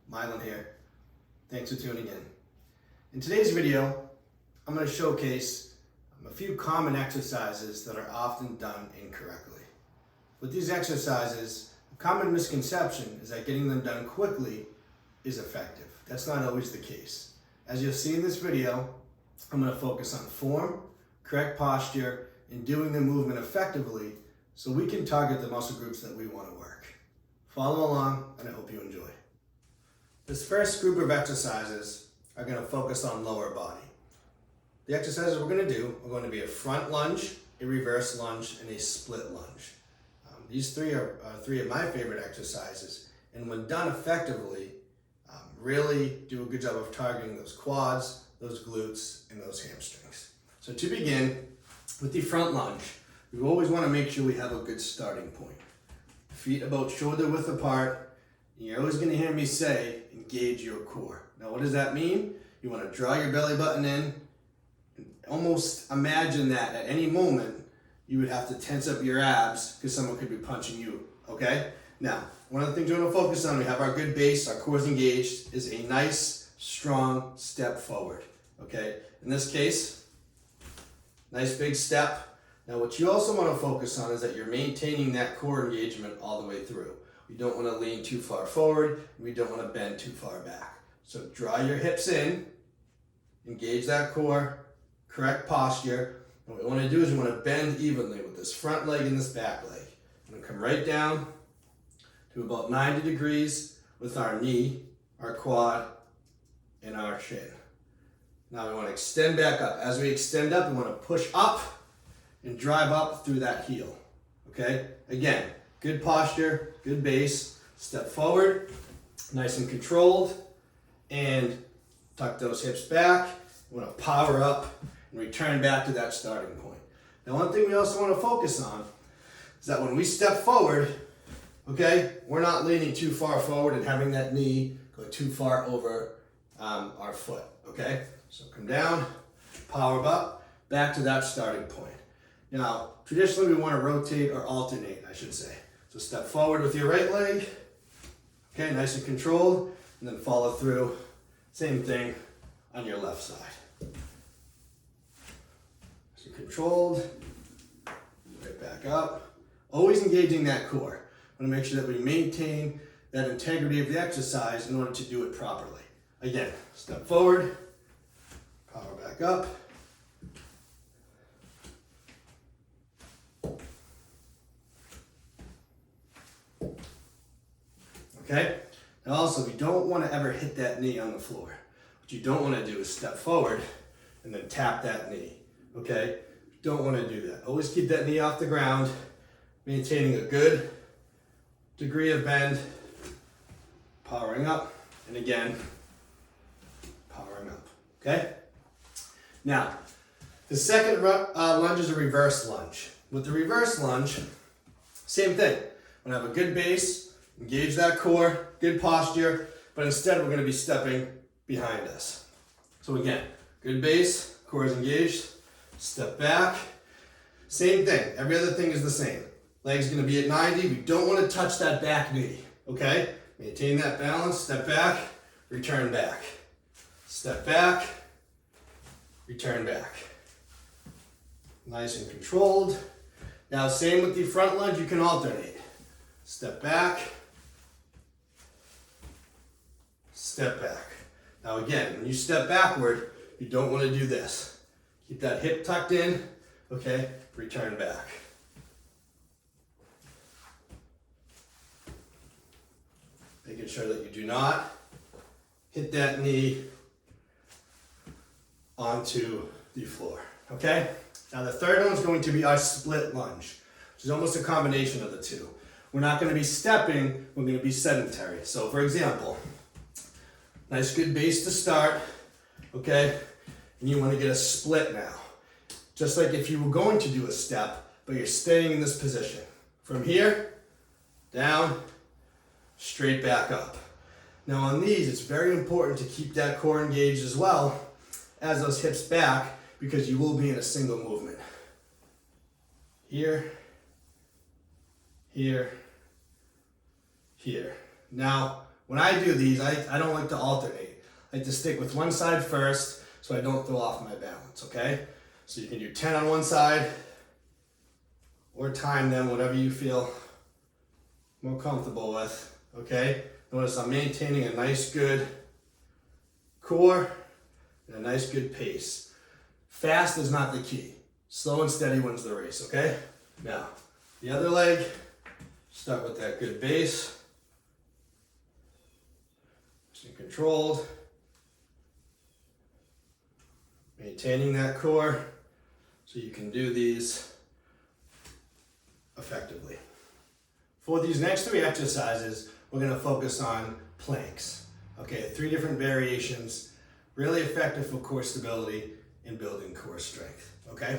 Milan here. Thanks for tuning in. In today's video, I'm going to showcase a few common exercises that are often done incorrectly. With these exercises, a common misconception is that getting them done quickly is effective. That's not always the case. As you'll see in this video, I'm going to focus on form, correct posture, and doing the movement effectively so we can target the muscle groups that we want to work. Follow along, and I hope you enjoy. This first group of exercises are going to focus on lower body. The exercises we're going to do are going to be a front lunge, a reverse lunge, and a split lunge. These three are three of my favorite exercises, and when done effectively, really do a good job of targeting those quads, those glutes, and those hamstrings. So to begin with the front lunge, we always want to make sure we have a good starting point. Feet about shoulder width apart. And you're always going to hear me say, engage your core. Now what does that mean? You want to draw your belly button in, and almost imagine that at any moment you would have to tense up your abs because someone could be punching you, okay? Now, one of the things you want to focus on, we have our good base, our core is engaged, is a nice, strong step forward, okay? In this case, nice big step. Now what you also want to focus on is that you're maintaining that core engagement all the way through. We don't want to lean too far forward, we don't want to bend too far back. So draw your hips in, engage that core, correct posture. And what we want to do is we want to bend evenly with this front leg and this back leg. I'm going to come right down to about 90 degrees with our knee, our quad, and our shin. Now we want to extend back up. As we extend up, we want to push up and drive up through that heel, okay? Again, good posture, good base, step forward, nice and controlled, and tuck those hips back. We want to power up and return back to that starting point. Now one thing we also want to focus on is that when we step forward, okay, we're not leaning too far forward and having that knee go too far over our foot, okay? So come down, power up, back to that starting point. Now, traditionally we want to rotate or alternate, I should say. So step forward with your right leg, okay, nice and controlled, and then follow through, same thing on your left side. So controlled, right back up, always engaging that core. I want to make sure that we maintain that integrity of the exercise in order to do it properly. Again, step forward, power back up, okay? Now also, we don't want to ever hit that knee on the floor. What you don't want to do is step forward and then tap that knee, okay? Don't want to do that. Always keep that knee off the ground, maintaining a good degree of bend, powering up, and again, powering up, okay? Now, the second lunge is a reverse lunge. With the reverse lunge, same thing. We're gonna have a good base, engage that core, good posture, but instead we're going to be stepping behind us. So again, good base, core is engaged, step back, same thing, every other thing is the same. Leg's going to be at 90, we don't want to touch that back knee, okay? Maintain that balance, step back, return back. Step back, return back. Nice and controlled. Now same with the front lunge, you can alternate. Step back, step back. Now again, when you step backward, you don't want to do this. Keep that hip tucked in, okay? Return back. Making sure that you do not hit that knee onto the floor, okay? Now the third one is going to be our split lunge, which is almost a combination of the two. We're not going to be stepping, we're going to be sedentary. So for example, nice good base to start, okay? And you want to get a split now. Just like if you were going to do a step, but you're staying in this position. From here, down, straight back up. Now on these, it's very important to keep that core engaged as well as those hips back because you will be in a single movement. Here, here, here. Now, When I do these, I don't like to alternate. I like to stick with one side first so I don't throw off my balance, okay? So you can do 10 on one side or time them, whatever you feel more comfortable with, okay? Notice I'm maintaining a nice good core and a nice good pace. Fast is not the key. Slow and steady wins the race, okay? Now, the other leg, start with that good base. Controlled. Maintaining that core so you can do these effectively. For these next 3 exercises, we're going to focus on planks. Okay, 3 different variations, really effective for core stability and building core strength. Okay,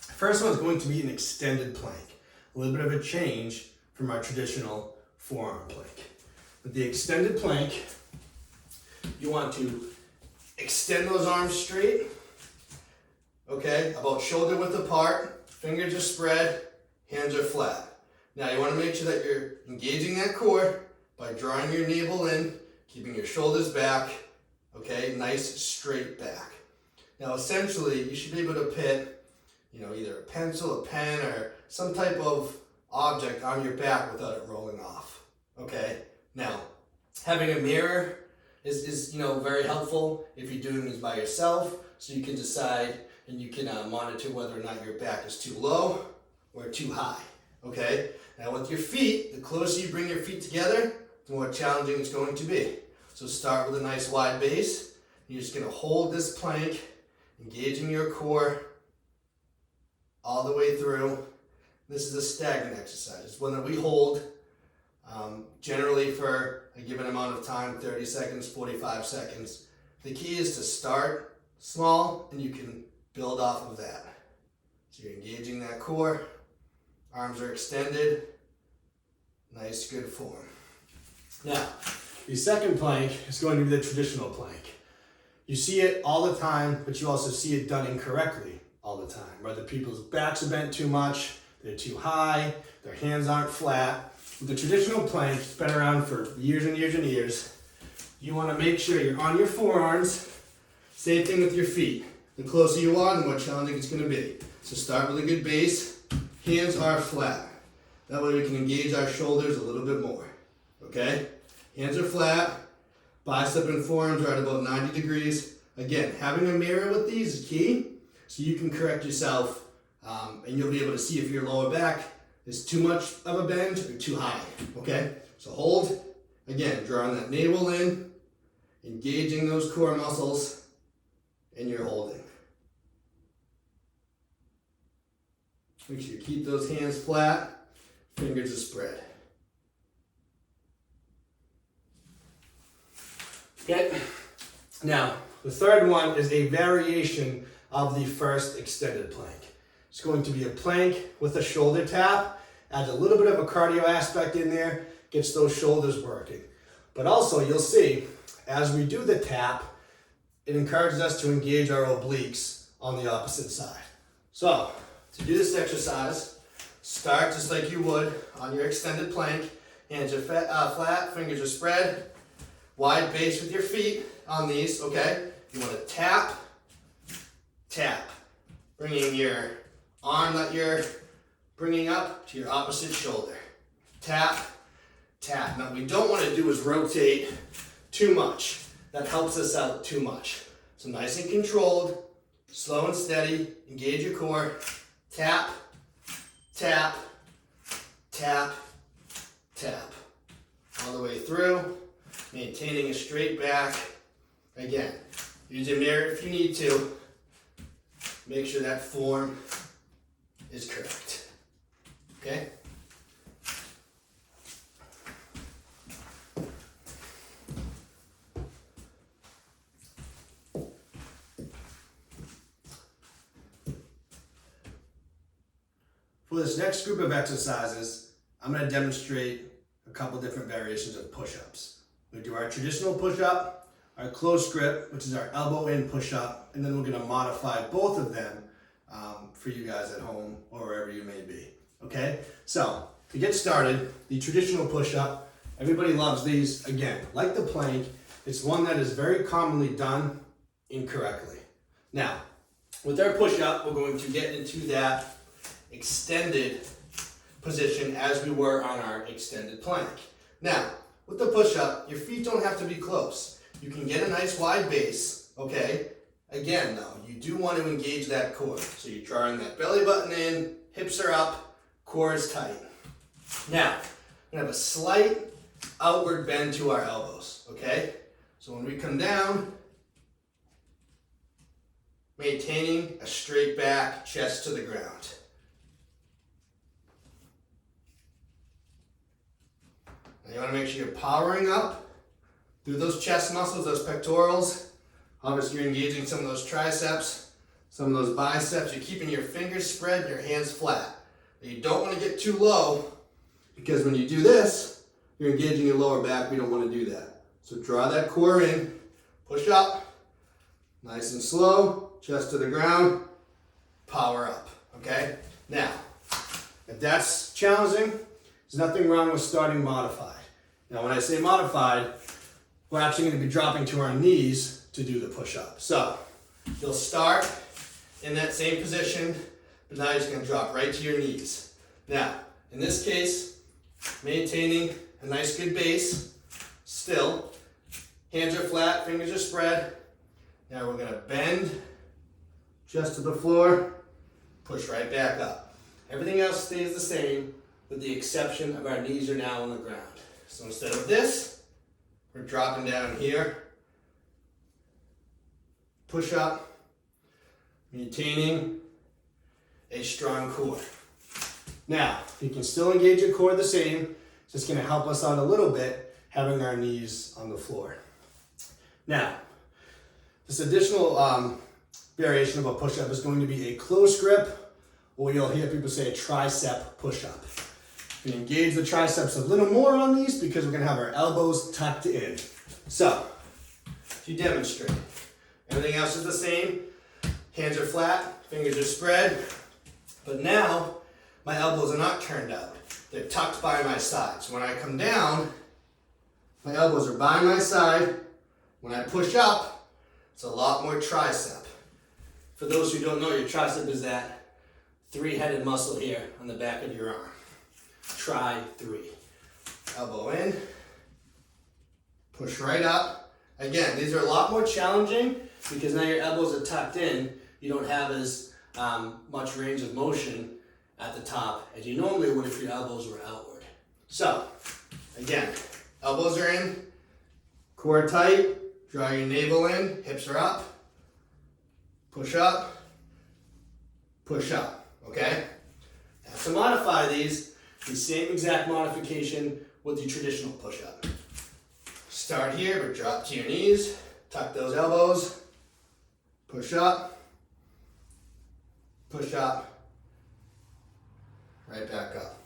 first one is going to be an extended plank, a little bit of a change from our traditional forearm plank. With the extended plank, you want to extend those arms straight, okay, about shoulder width apart, fingers are spread, hands are flat. Now you want to make sure that you're engaging that core by drawing your navel in, keeping your shoulders back, okay, nice straight back. Now essentially you should be able to put, either a pencil, a pen, or some type of object on your back without it rolling off, okay? Now, having a mirror is very helpful if you're doing these by yourself, so you can decide and you can monitor whether or not your back is too low or too high, okay? Now with your feet, the closer you bring your feet together, the more challenging it's going to be. So start with a nice wide base. You're just gonna hold this plank, engaging your core all the way through. This is a stagnant exercise. It's one that we hold generally for a given amount of time, 30 seconds, 45 seconds. The key is to start small and you can build off of that. So you're engaging that core, arms are extended, nice good form. Now, the second plank is going to be the traditional plank. You see it all the time, but you also see it done incorrectly all the time. Whether people's backs are bent too much, they're too high, their hands aren't flat. With the traditional plank, it's been around for years and years and years. You want to make sure you're on your forearms. Same thing with your feet. The closer you are, the more challenging it's going to be. So start with a good base. Hands are flat. That way we can engage our shoulders a little bit more. Okay? Hands are flat. Bicep and forearms are at about 90 degrees. Again, having a mirror with these is key, so you can correct yourself and you'll be able to see if your lower back is too much of a bend or too high. Okay? So hold. Again, drawing that navel in, engaging those core muscles, and you're holding. Make sure you keep those hands flat, fingers are spread. Okay, now the third one is a variation of the first extended plank. It's going to be a plank with a shoulder tap, adds a little bit of a cardio aspect in there, gets those shoulders working. But also you'll see, as we do the tap, it encourages us to engage our obliques on the opposite side. So, to do this exercise, start just like you would on your extended plank. Hands are flat, fingers are spread. Wide base with your feet on these, okay? You want to tap, tap. Bringing your arm that you're bringing up to your opposite shoulder. Tap, tap. Now what we don't want to do is rotate too much. That helps us out too much. So nice and controlled, slow and steady, engage your core. Tap, tap, tap, tap. All the way through, maintaining a straight back. Again, use a mirror if you need to. Make sure that form is correct. Okay? For this next group of exercises, I'm going to demonstrate a couple different variations of push-ups. We do our traditional push-up, our close grip, which is our elbow in push-up, and then we're going to modify both of them for you guys at home or wherever you may be. Okay? So, to get started, the traditional push-up, Everybody loves these. Again, like the plank, it's one that is very commonly done incorrectly. Now, with our push-up, we're going to get into that extended position as we were on our extended plank. Now, with the push-up, your feet don't have to be close. You can get a nice wide base, okay? Again, though, you do want to engage that core. So you're drawing that belly button in, hips are up, core is tight. Now, we're gonna have a slight outward bend to our elbows, okay? So when we come down, maintaining a straight back, chest to the ground. Now you wanna make sure you're powering up through those chest muscles, those pectorals. Obviously you're engaging some of those triceps, some of those biceps. You're keeping your fingers spread and your hands flat. Now you don't wanna get too low because when you do this, you're engaging your lower back. We don't wanna do that. So draw that core in, push up, nice and slow, chest to the ground, power up, okay? Now, if that's challenging, there's nothing wrong with starting modified. Now, when I say modified, we're actually gonna be dropping to our knees to do the push-up. So, you'll start in that same position, but now you're just gonna drop right to your knees. Now, in this case, maintaining a nice good base, still, hands are flat, fingers are spread. Now we're gonna bend, chest to the floor, push right back up. Everything else stays the same with the exception of our knees are now on the ground. So instead of this, we're dropping down here, push up, maintaining a strong core. Now, you can still engage your core the same, it's just gonna help us out a little bit having our knees on the floor. Now, this additional variation of a push-up is going to be a close grip, or you'll hear people say a tricep push-up. We engage the triceps a little more on these because we're gonna have our elbows tucked in. So, to demonstrate, everything else is the same. Hands are flat, fingers are spread, but now my elbows are not turned out. They're tucked by my side. So when I come down, my elbows are by my side. When I push up, it's a lot more tricep. For those who don't know, your tricep is that three-headed muscle here on the back of your arm. Try three. Elbow in, push right up. Again, these are a lot more challenging because now your elbows are tucked in. You don't have as much range of motion at the top as you normally would if your elbows were outward. So, again, elbows are in, core tight, draw your navel in, hips are up, push up, okay? Now to modify these, the same exact modification with the traditional push-up. Start here, but drop to your knees, tuck those elbows, push up, right back up.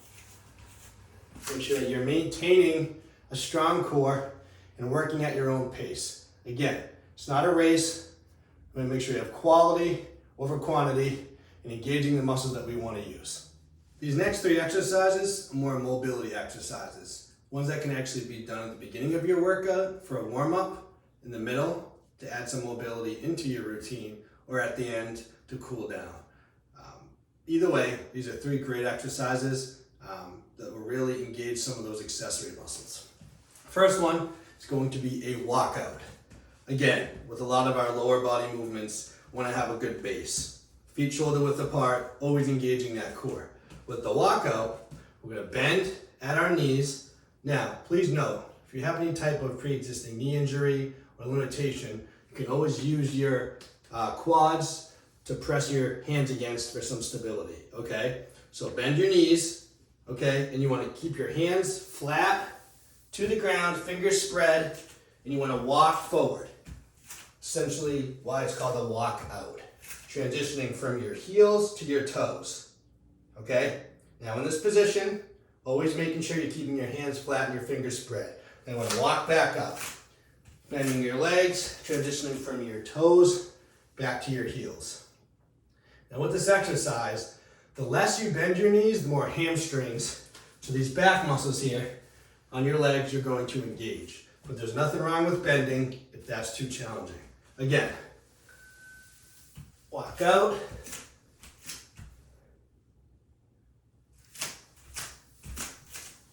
Make sure that you're maintaining a strong core and working at your own pace. Again, it's not a race. We're gonna make sure you have quality over quantity and engaging the muscles that we want to use. These next three exercises are more mobility exercises. Ones that can actually be done at the beginning of your workout for a warm-up, in the middle to add some mobility into your routine, or at the end to cool down. Either way, these are three great exercises that will really engage some of those accessory muscles. First one is going to be a walkout. Again, with a lot of our lower body movements, we want to have a good base. Feet shoulder width apart, always engaging that core. With the walkout, we're going to bend at our knees. Now, please note, if you have any type of pre-existing knee injury or limitation, you can always use your quads to press your hands against for some stability, okay? So bend your knees, okay? And you want to keep your hands flat to the ground, fingers spread, and you want to walk forward. Essentially why it's called a walk out. Transitioning from your heels to your toes, okay? Now in this position, always making sure you're keeping your hands flat and your fingers spread. Then you want to walk back up. Bending your legs, transitioning from your toes back to your heels. Now with this exercise, the less you bend your knees, the more hamstrings, so these back muscles here, on your legs, you're going to engage. But there's nothing wrong with bending if that's too challenging. Again, walk out.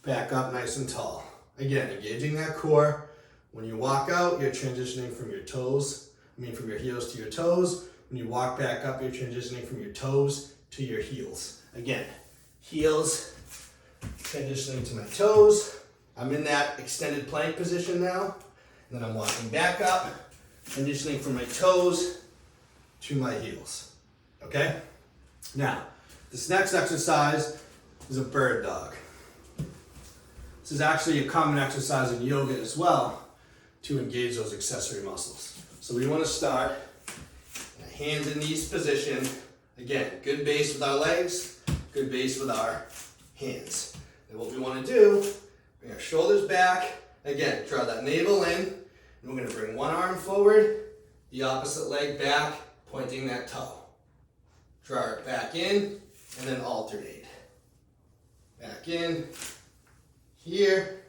Back up nice and tall. Again, engaging that core. When you walk out, you're transitioning from your from your heels to your toes. When you walk back up, you're transitioning from your toes to your heels. Again, heels, transitioning to my toes. I'm in that extended plank position now. And then I'm walking back up, transitioning from my toes to my heels. Okay? Now, this next exercise is a bird dog. This is actually a common exercise in yoga as well to engage those accessory muscles. So we want to start hands in knees position. Again, good base with our legs, good base with our hands. And what we want to do, bring our shoulders back. Again, draw that navel in. And we're going to bring one arm forward, the opposite leg back, pointing that toe. Draw it back in, and then alternate. Back in. Here,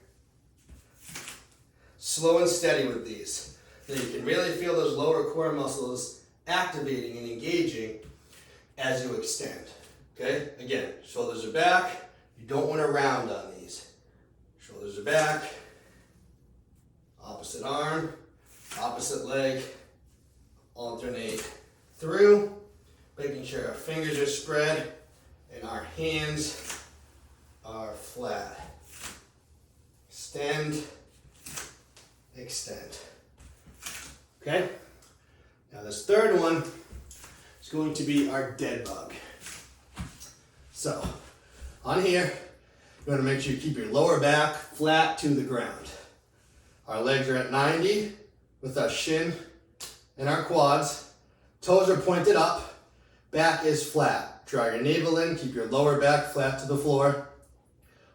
slow and steady with these. Then you can really feel those lower core muscles activating and engaging as you extend. Okay, again, shoulders are back. You don't want to round on these. Shoulders are back, opposite arm, opposite leg, alternate through, making sure our fingers are spread and our hands are flat. Extend, extend. Okay? Now this third one is going to be our dead bug. So, on here, you want to make sure you keep your lower back flat to the ground. Our legs are at 90 with our shin and our quads. Toes are pointed up, back is flat. Draw your navel in, keep your lower back flat to the floor.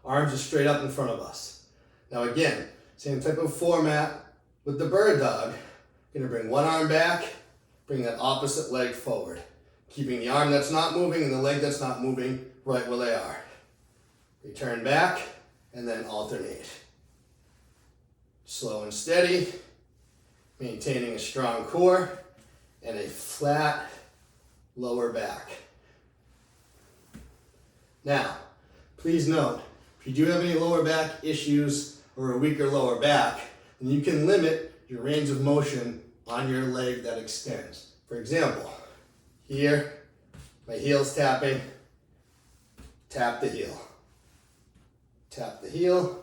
Arms are straight up in front of us. Now again, same type of format with the bird dog. You're gonna bring one arm back, bring that opposite leg forward. Keeping the arm that's not moving and the leg that's not moving right where they are. Return back and then alternate. Slow and steady, maintaining a strong core and a flat lower back. Now, please note, if you do have any lower back issues or a weaker lower back, then you can limit your range of motion on your leg that extends. For example, here, my heel's tapping, tap the heel. Tap the heel,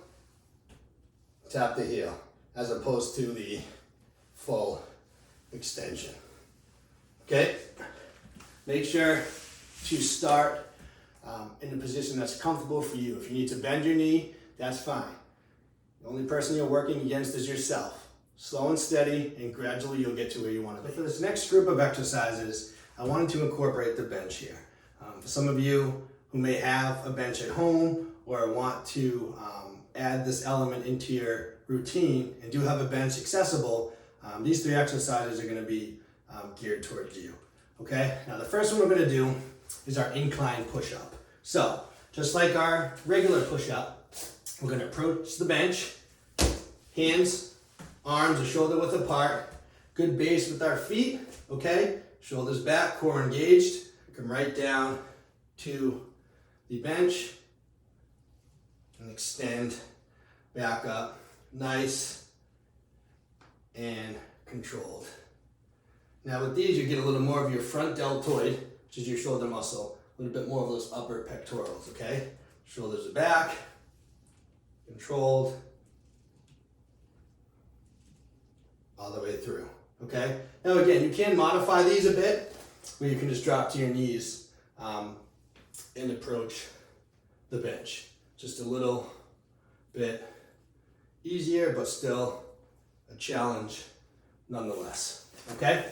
tap the heel, as opposed to the full extension. Okay? Make sure to start in a position that's comfortable for you. If you need to bend your knee, that's fine. The only person you're working against is yourself. Slow and steady, and gradually you'll get to where you want to be. For this next group of exercises, I wanted to incorporate the bench here. For some of you who may have a bench at home or want to add this element into your routine and do have a bench accessible, these three exercises are going to be geared towards you. Okay, now the first one we're going to do is our incline push-up. So, just like our regular push-up, we're going to approach the bench, hands, arms are shoulder width apart, good base with our feet, okay? Shoulders back, core engaged, come right down to the bench and extend back up, nice and controlled. Now with these, you get a little more of your front deltoid, which is your shoulder muscle, a little bit more of those upper pectorals, okay? Shoulders are back, controlled, all the way through, okay? Now again, you can modify these a bit, where you can just drop to your knees and approach the bench. Just a little bit easier, but still a challenge nonetheless, okay?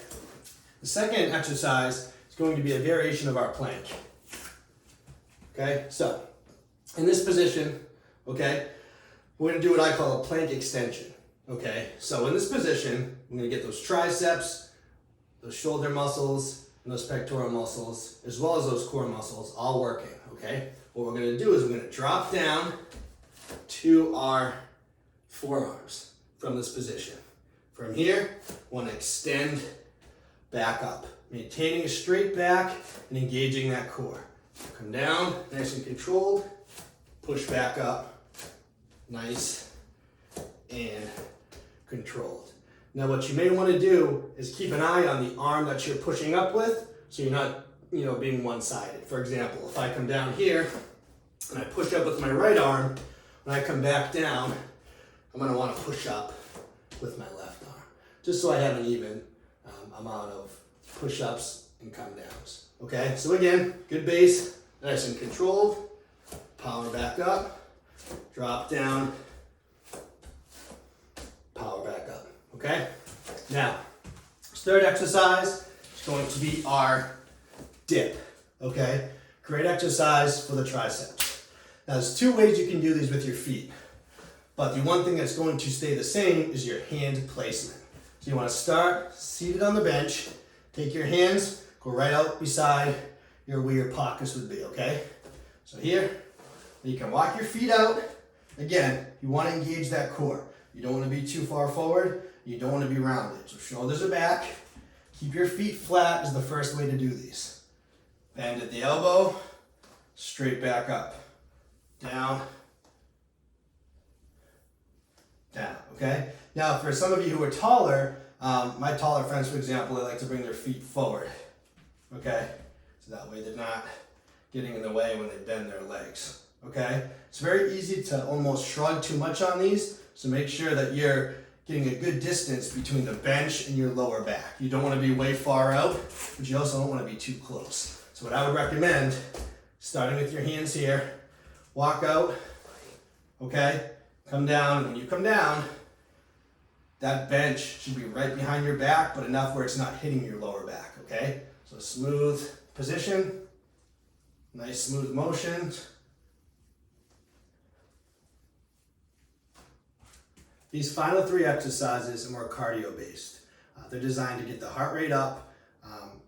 The second exercise is going to be a variation of our plank, okay? So, in this position, okay, we're gonna do what I call a plank extension, okay? So in this position, I'm gonna get those triceps, those shoulder muscles, and those pectoral muscles, as well as those core muscles, all working, okay? What we're gonna do is we're gonna drop down to our forearms from this position. From here, want to extend back up, maintaining a straight back and engaging that core. Come down, nice and controlled, push back up, nice and controlled. Now what you may want to do is keep an eye on the arm that you're pushing up with, so you're not, being one-sided. For example, if I come down here and I push up with my right arm, when I come back down, I'm going to want to push up with my left arm, just so I have an even amount of push-ups and come-downs. Okay, so again, good base, nice and controlled, power back up, drop down, power back up. Okay, now this third exercise is going to be our dip. Okay, great exercise for the triceps. Now there's two ways you can do these with your feet, but the one thing that's going to stay the same is your hand placement. So you want to start seated on the bench, take your hands, go right out beside where your pockets would be. Okay, so here you can walk your feet out. Again, you want to engage that core. You don't want to be too far forward. You don't want to be rounded. So shoulders are back. Keep your feet flat is the first way to do these. Bend at the elbow, straight back up, down, down, okay? Now for some of you who are taller, my taller friends, for example, they like to bring their feet forward, okay? So that way they're not getting in the way when they bend their legs, okay? It's very easy to almost shrug too much on these, so make sure that you're getting a good distance between the bench and your lower back. You don't want to be way far out, but you also don't want to be too close. So what I would recommend, starting with your hands here, walk out, okay? Come down, and when you come down, that bench should be right behind your back, but enough where it's not hitting your lower back, okay? So smooth position, nice smooth motion. These final three exercises are more cardio based. They're designed to get the heart rate up,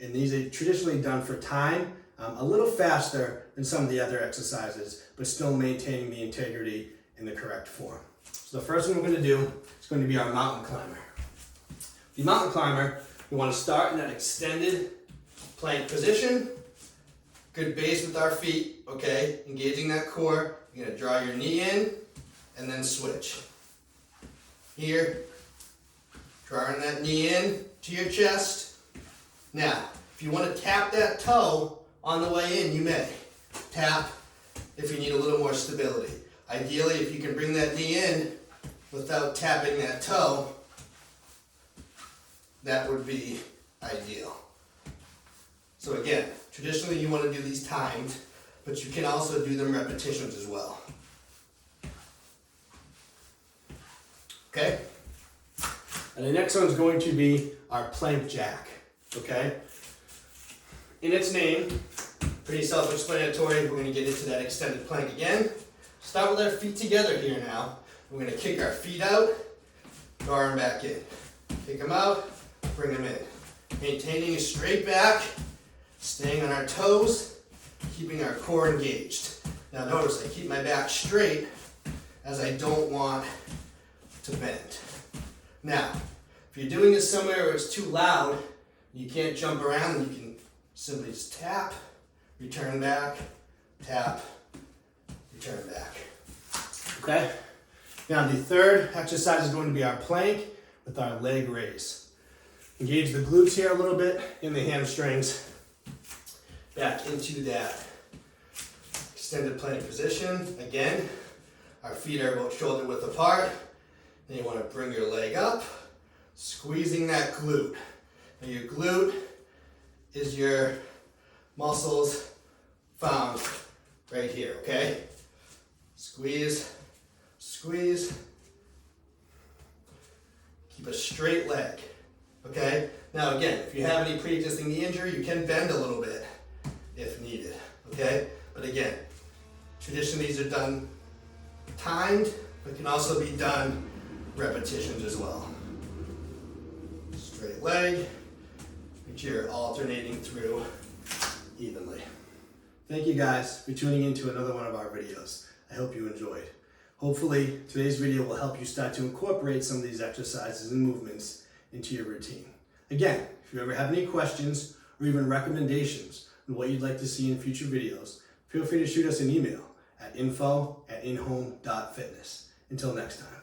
and these are traditionally done for time, a little faster than some of the other exercises, but still maintaining the integrity in the correct form. So the first one we're going to do is going to be our mountain climber. The mountain climber, we want to start in that extended plank position. Good base with our feet, okay? Engaging that core. You're going to draw your knee in and then switch. Here, drawing that knee in to your chest. Now, if you want to tap that toe on the way in, you may. Tap if you need a little more stability. Ideally, if you can bring that knee in without tapping that toe, that would be ideal. So again, traditionally you want to do these timed, but you can also do them repetitions as well. Okay? And the next one is going to be our plank jack. Okay? In its name, pretty self-explanatory. We're going to get into that extended plank again. Start with our feet together here now. We're going to kick our feet out, draw them back in. Kick them out, bring them in. Maintaining a straight back, staying on our toes, keeping our core engaged. Now notice I keep my back straight as I don't want to bend. Now, if you're doing this somewhere where it's too loud, you can't jump around, then you can simply just tap, return back, tap, return back. Okay? Now the third exercise is going to be our plank with our leg raise. Engage the glutes here a little bit in the hamstrings. Back into that extended plank position. Again, our feet are about shoulder width apart. Then you want to bring your leg up, squeezing that glute. Now your glute is your muscles found right here, okay? Squeeze, squeeze. Keep a straight leg, okay? Now again, if you have any pre-existing knee injury, you can bend a little bit if needed, okay? But again, traditionally these are done timed, but can also be done repetitions as well. Straight leg, which you're alternating through evenly. Thank you guys for tuning in to another one of our videos. I hope you enjoyed. Hopefully, today's video will help you start to incorporate some of these exercises and movements into your routine. Again, if you ever have any questions or even recommendations on what you'd like to see in future videos, feel free to shoot us an email at info@inhome.fitness. Until next time.